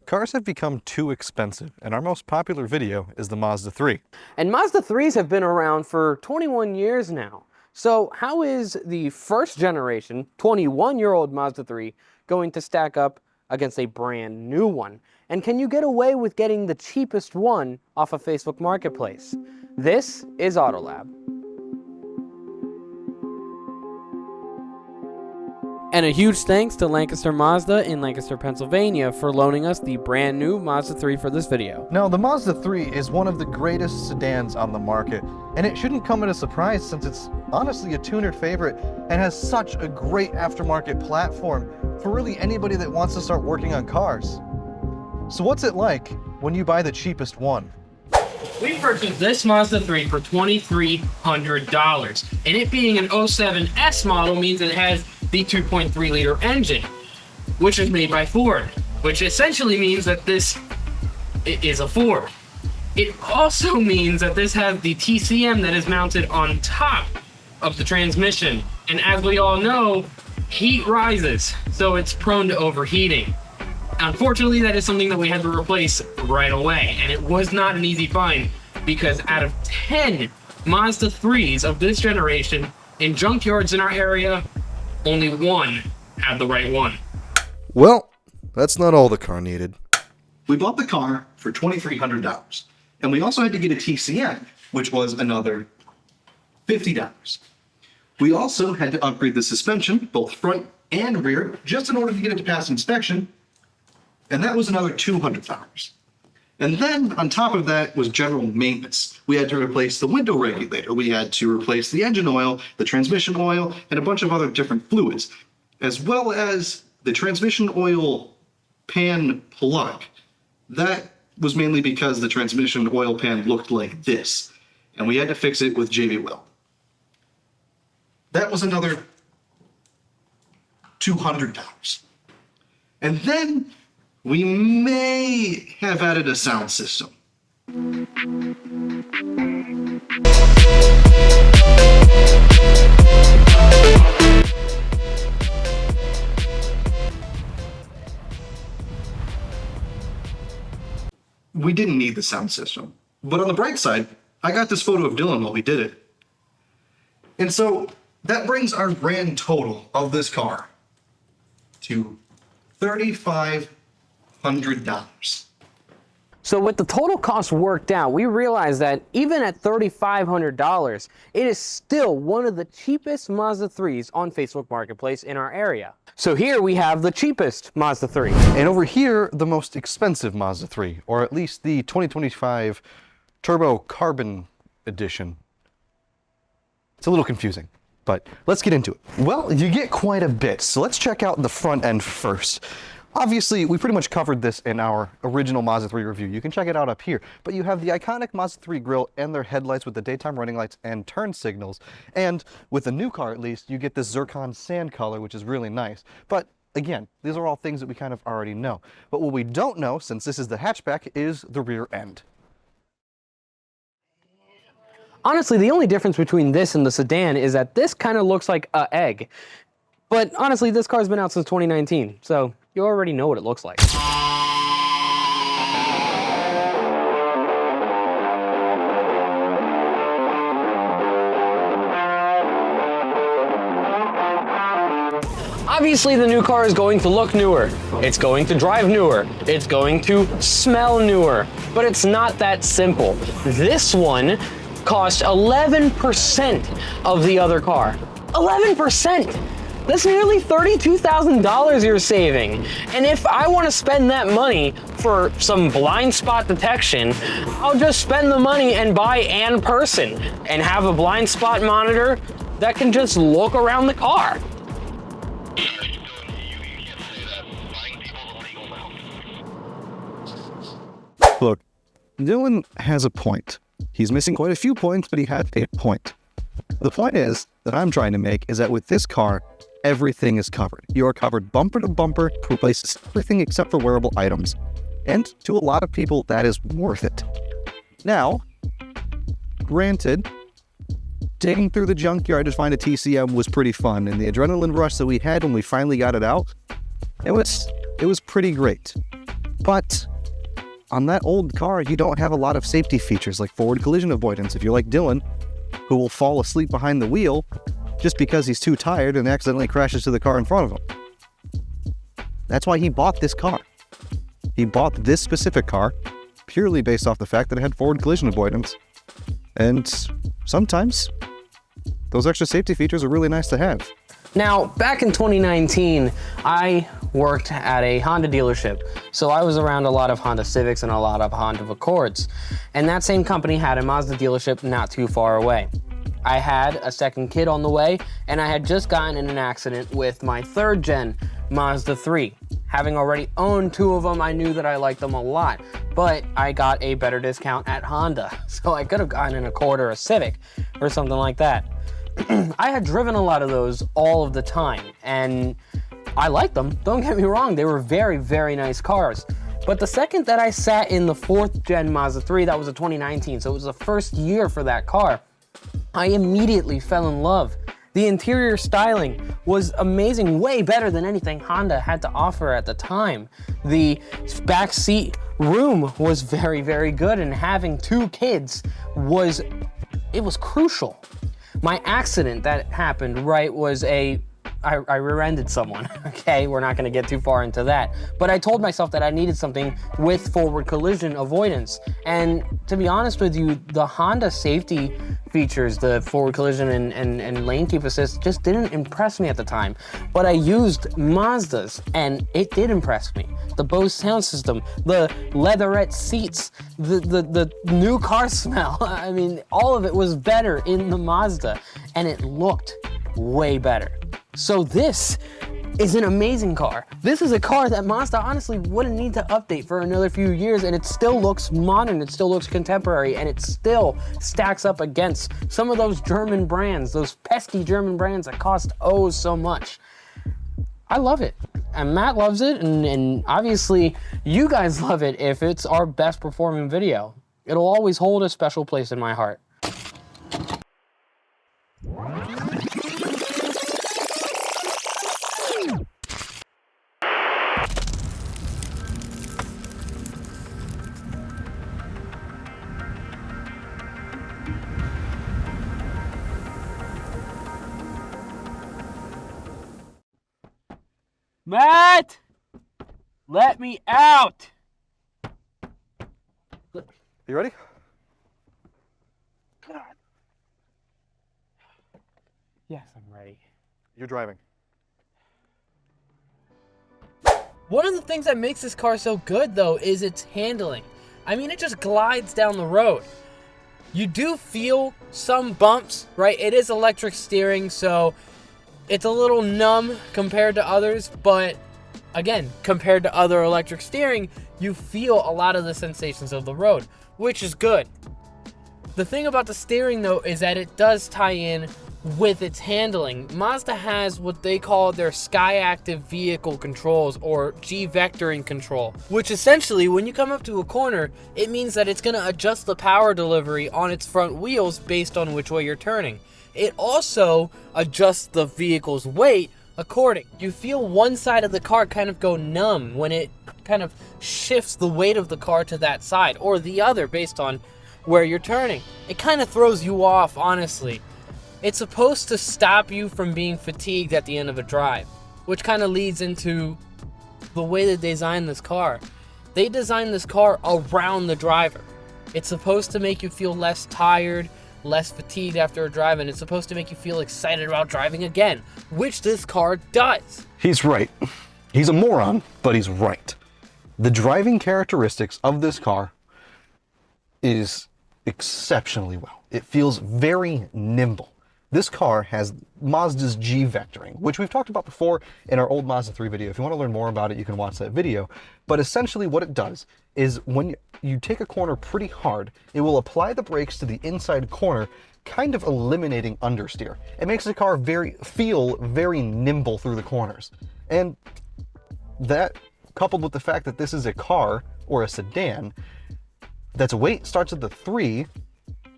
Cars have become too expensive, and our most popular video is the Mazda 3. And Mazda 3s have been around for 21 years now. So how is the first generation, 21-year-old Mazda 3 going to stack up against a brand new one? And can you get away with getting the cheapest one off of Facebook Marketplace? This is Autolab. And a huge thanks to Lancaster Mazda in Lancaster, Pennsylvania for loaning us the brand new Mazda 3 for this video. Now, the Mazda 3 is one of the greatest sedans on the market, and it shouldn't come as a surprise since it's honestly a tuner favorite and has such a great aftermarket platform for really anybody that wants to start working on cars. So what's it like when you buy the cheapest one? We purchased this Mazda 3 for $2,300, and it being an 07 S model means it has the 2.3 liter engine, which is made by Ford, which essentially means that this is a Ford. It also means that this has the TCM that is mounted on top of the transmission, and as we all know, heat rises, so it's prone to overheating. Unfortunately, that is something that we had to replace right away, and it was not an easy find because out of 10 Mazda 3s of this generation in junkyards in our area, only one had the right one. Well, that's not all the car needed. We bought the car for $2,300, and we also had to get a TCM, which was another $50. We also had to upgrade the suspension, both front and rear, just in order to get it to pass inspection, and that was another $200. And then on top of that was general maintenance. We had to replace the window regulator, we had to replace the engine oil, the transmission oil, and a bunch of other different fluids, as well as the transmission oil pan plug. That was mainly because the transmission oil pan looked like this, and we had to fix it with JB Weld. That was another $200. And then we may have added a sound system. We didn't need the sound system. But on the bright side, I got this photo of Dylan while we did it. And so that brings our grand total of this car to $3,500. So with the total cost worked out, we realized that even at $3,500, it is still one of the cheapest Mazda 3s on Facebook Marketplace in our area. So here we have the cheapest Mazda 3. And over here, the most expensive Mazda 3, or at least the 2025 Turbo Carbon Edition. It's a little confusing, but let's get into it. Well, you get quite a bit, so let's check out the front end first. Obviously, we pretty much covered this in our original Mazda 3 review. You can check it out up here. But you have the iconic Mazda 3 grille and their headlights with the daytime running lights and turn signals. And with the new car, at least, you get this zircon sand color, which is really nice. But again, these are all things that we kind of already know. But what we don't know, since this is the hatchback, is the rear end. Honestly, the only difference between this and the sedan is that this kind of looks like an egg. But honestly, this car's been out since 2019, so you already know what it looks like. Obviously, the new car is going to look newer. It's going to drive newer. It's going to smell newer. But it's not that simple. This one cost 11% of the other car. 11%! That's nearly $32,000 you're saving. And if I want to spend that money for some blind spot detection, I'll just spend the money and buy an person and have a blind spot monitor that can just look around the car. Look, Dylan has a point. He's missing quite a few points, but he had a point. The point is that I'm trying to make is that with this car, everything is covered. You are covered bumper to bumper, replaces everything except for wearable items. And to a lot of people, that is worth it. Now, granted, digging through the junkyard to find a TCM was pretty fun, and the adrenaline rush that we had when we finally got it out, it was pretty great. But on that old car, you don't have a lot of safety features like forward collision avoidance. If you're like Dylan, who will fall asleep behind the wheel just because he's too tired and accidentally crashes to the car in front of him. That's why he bought this car. He bought this specific car purely based off the fact that it had forward collision avoidance. And sometimes those extra safety features are really nice to have. Now, back in 2019, I worked at a Honda dealership. So I was around a lot of Honda Civics and a lot of Honda Accords. And that same company had a Mazda dealership not too far away. I had a second kid on the way, and I had just gotten in an accident with my third gen Mazda 3. Having already owned two of them, I knew that I liked them a lot, but I got a better discount at Honda. So I could have gotten an Accord or a Civic or something like that. I had driven a lot of those all of the time, and I liked them. Don't get me wrong, they were very, very nice cars. But the second that I sat in the 4th gen Mazda 3, that was a 2019, so it was the first year for that car, I immediately fell in love. The interior styling was amazing, way better than anything Honda had to offer at the time. The back seat room was very, very good, and having two kids was crucial. My accident that happened, right, was I rear-ended someone, okay? We're not gonna get too far into that. But I told myself that I needed something with forward collision avoidance. And to be honest with you, the Honda safety features, the forward collision and lane keep assist, just didn't impress me at the time. But I used Mazda's, and it did impress me. The Bose sound system, the leatherette seats, the new car smell. I mean, all of it was better in the Mazda, and it looked way better. So this is an amazing car. This is a car that Mazda honestly wouldn't need to update for another few years, and it still looks modern, it still looks contemporary, and it still stacks up against some of those German brands, those pesky German brands that cost oh so much. I love it, and Matt loves it, and obviously you guys love it if it's our best performing video. It'll always hold a special place in my heart. Matt! Let me out! You ready? God. Yes, I'm ready. You're driving. One of the things that makes this car so good, though, is its handling. I mean, it just glides down the road. You do feel some bumps, right? It is electric steering, so it's a little numb compared to others, but again, compared to other electric steering, you feel a lot of the sensations of the road, which is good. The thing about the steering, though, is that it does tie in with its handling. Mazda has what they call their Sky Active Vehicle Controls, or G-Vectoring Control, which essentially, when you come up to a corner, it means that it's going to adjust the power delivery on its front wheels based on which way you're turning. It also adjusts the vehicle's weight according. You feel one side of the car kind of go numb when it kind of shifts the weight of the car to that side, or the other based on where you're turning. It kind of throws you off, honestly. It's supposed to stop you from being fatigued at the end of a drive, which kind of leads into the way they designed this car. They designed this car around the driver. It's supposed to make you feel less tired, less fatigued after a drive, and it's supposed to make you feel excited about driving again, which this car does. He's right. He's a moron, but he's right. The driving characteristics of this car is exceptionally well. It feels very nimble. This car has Mazda's G-Vectoring, which we've talked about before in our old Mazda 3 video. If you want to learn more about it, you can watch that video. But essentially what it does is when you take a corner pretty hard, it will apply the brakes to the inside corner, kind of eliminating understeer. It makes the car feel very nimble through the corners. And that, coupled with the fact that this is a car, or a sedan, that's weight starts at the 3,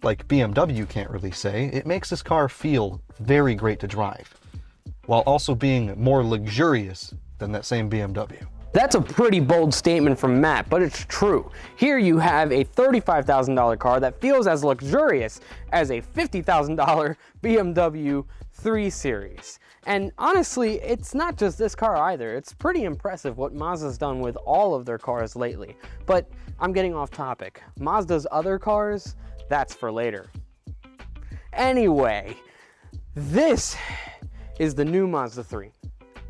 like BMW can't really say, it makes this car feel very great to drive, while also being more luxurious than that same BMW. That's a pretty bold statement from Matt, but it's true. Here you have a $35,000 car that feels as luxurious as a $50,000 BMW 3 Series. And honestly, it's not just this car either. It's pretty impressive what Mazda's done with all of their cars lately. But I'm getting off topic. Mazda's other cars, that's for later. Anyway, this is the new Mazda 3.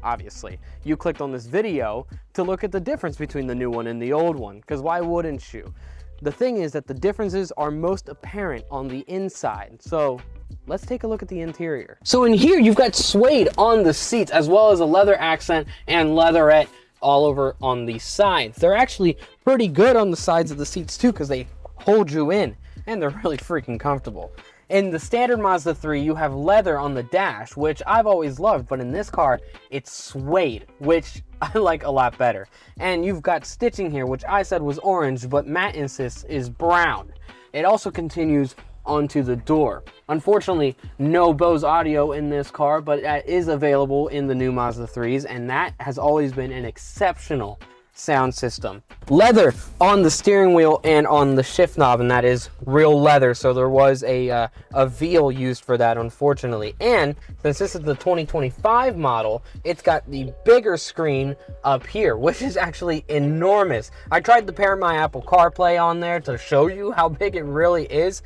Obviously, you clicked on this video to look at the difference between the new one and the old one, because why wouldn't you? The thing is that the differences are most apparent on the inside. So let's take a look at the interior. So in here, you've got suede on the seats, as well as a leather accent and leatherette all over on the sides. They're actually pretty good on the sides of the seats too, because they hold you in, and they're really freaking comfortable. In the standard Mazda 3, you have leather on the dash, which I've always loved, but in this car, it's suede, which I like a lot better. And you've got stitching here, which I said was orange, but Matt insists is brown. It also continues onto the door. Unfortunately, no Bose audio in this car, but that is available in the new Mazda 3s, and that has always been an exceptional sound system. Leather on the steering wheel and on the shift knob, and that is real leather, so there was a veal used for that, unfortunately. And since this is the 2025 model, it's got the bigger screen up here, which is actually enormous. I tried to pair my Apple CarPlay on there to show you how big it really is,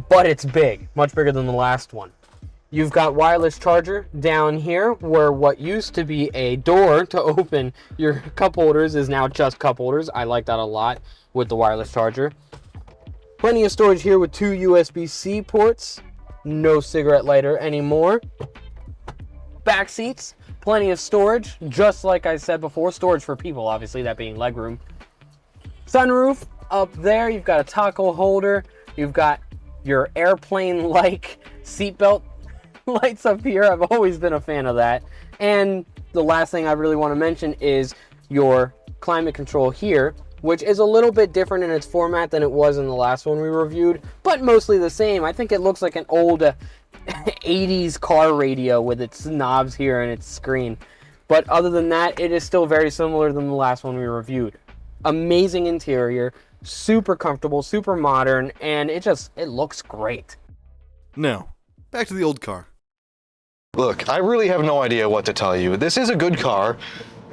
but it's big, much bigger than the last one. You've got wireless charger down here, where what used to be a door to open your cup holders is now just cup holders. I like that a lot with the wireless charger. Plenty of storage here with 2 USB-C ports. No cigarette lighter anymore. Back seats, plenty of storage. Just like I said before, storage for people, obviously, that being legroom. Sunroof up there. You've got a taco holder. You've got your airplane-like seatbelt lights up here. I've always been a fan of that. And the last thing I really want to mention is your climate control here, which is a little bit different in its format than it was in the last one we reviewed, but mostly the same. I think it looks like an old 80s car radio with its knobs here and its screen. But other than that, it is still very similar than the last one we reviewed. Amazing interior, super comfortable, super modern, and it looks great. Now, back to the old car. Look, I really have no idea what to tell you. This is a good car,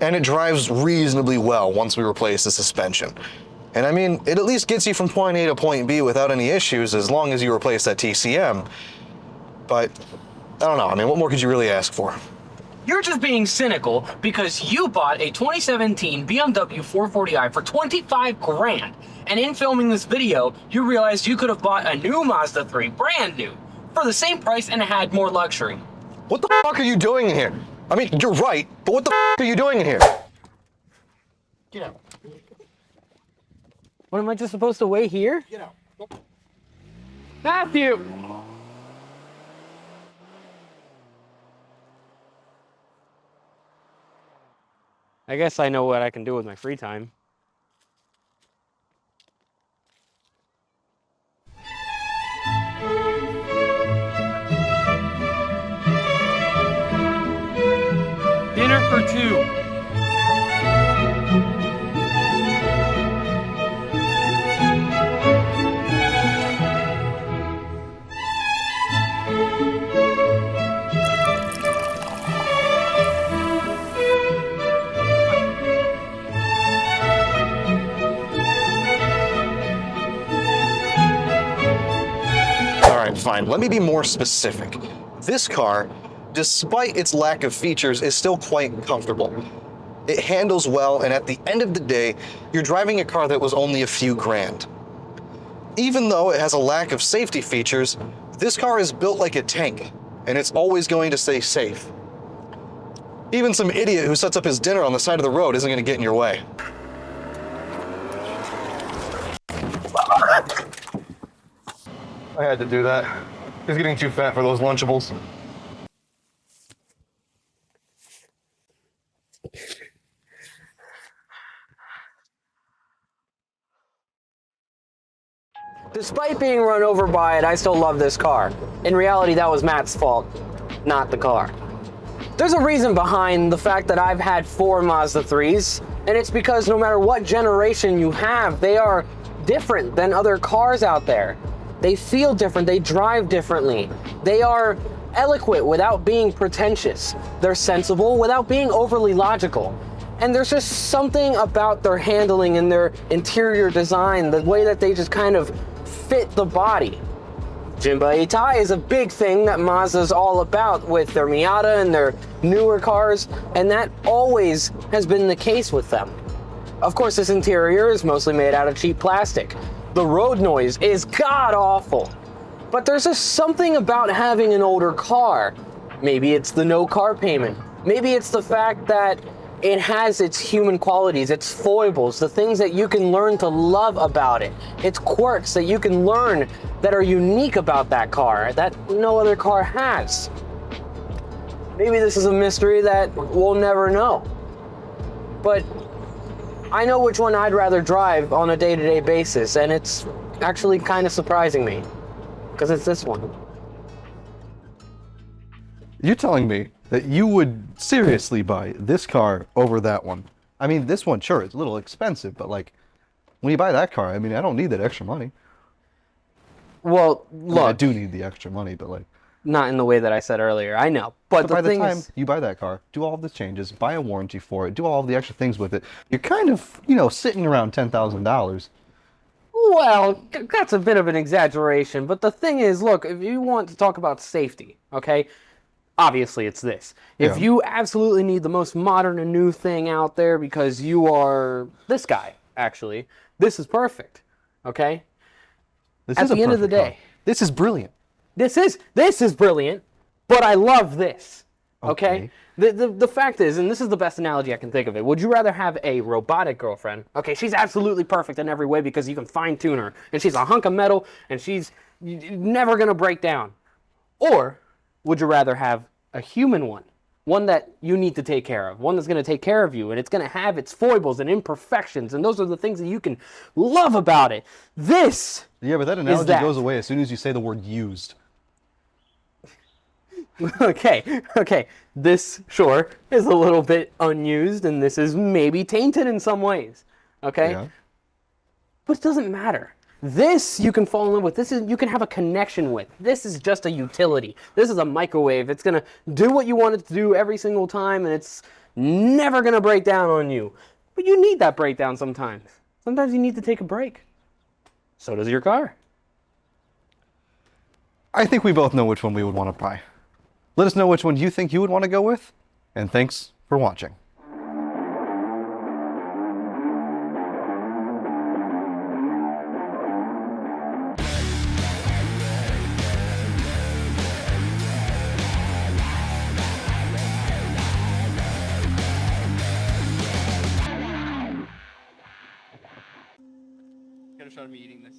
and it drives reasonably well once we replace the suspension. And I mean, it at least gets you from point A to point B without any issues as long as you replace that TCM. But, I don't know, I mean, what more could you really ask for? You're just being cynical because you bought a 2017 BMW 440i for 25 grand. And in filming this video, you realized you could have bought a new Mazda 3, brand new, for the same price and had more luxury. What the fuck are you doing in here? I mean, you're right, but what the fuck are you doing in here? Get out. What, am I just supposed to wait here? Get out. Matthew! I guess I know what I can do with my free time. Dinner for two. All right, fine. Let me be more specific. This car, despite its lack of features, is still quite comfortable. It handles well, and at the end of the day, you're driving a car that was only a few grand. Even though it has a lack of safety features, this car is built like a tank, and it's always going to stay safe. Even some idiot who sets up his dinner on the side of the road isn't going to get in your way. I had to do that. He's getting too fat for those Lunchables. Despite being run over by it, I still love this car. In reality, that was Matt's fault, not the car. There's a reason behind the fact that I've had 4 Mazda 3s, And it's because no matter what generation you have, they are different than other cars out there. They feel different, they drive differently. They are eloquent without being pretentious. They're sensible without being overly logical. And there's just something about their handling and their interior design, the way that they just kind of fit the body. Jinba Itai is a big thing that Mazda's all about with their Miata and their newer cars, and that always has been the case with them. Of course, this interior is mostly made out of cheap plastic. The road noise is god-awful. But there's just something about having an older car. Maybe it's the no car payment. Maybe it's the fact that it has its human qualities, its foibles, the things that you can learn to love about it, its quirks that you can learn that are unique about that car, that no other car has. Maybe this is a mystery that we'll never know. But I know which one I'd rather drive on a day-to-day basis, and it's actually kind of surprising me, because it's this one. You're telling me that you would seriously buy this car over that one? I mean, this one, sure, it's a little expensive, but like, when you buy that car, I mean, I don't need that extra money. Well, I mean, look, I do need the extra money, but like, not in the way that I said earlier, I know. But by the thing time is, you buy that car, do all of the changes, buy a warranty for it, do all of the extra things with it, you're kind of, sitting around $10,000. well, that's a bit of an exaggeration, but the thing is, look, if you want to talk about safety, okay, obviously it's this. If Yeah. you absolutely need the most modern and new thing out there because you are this guy, actually, this is perfect, okay? This At is a the end of the perfect car. day. This is brilliant. This is brilliant, but I love this, okay? Okay. The fact is, and this is the best analogy I can think of it, would you rather have a robotic girlfriend? Okay, she's absolutely perfect in every way because you can fine tune her, and she's a hunk of metal, and she's never gonna break down. Or would you rather have a human one? One that you need to take care of, one that's gonna take care of you, and it's gonna have its foibles and imperfections, and those are the things that you can love about it. This Yeah, but that analogy that. goes away as soon as you say the word used. Okay. This, sure, is a little bit unused, and this is maybe tainted in some ways. Okay? Yeah. But it doesn't matter. This you can fall in love with. This is you can have a connection with. This is just a utility. This is a microwave. It's gonna do what you want it to do every single time, and it's never gonna break down on you. But you need that breakdown sometimes. Sometimes you need to take a break. So does your car. I think we both know which one we would want to buy. Let us know which one you think you would want to go with, and thanks for watching. Gonna show me eating this.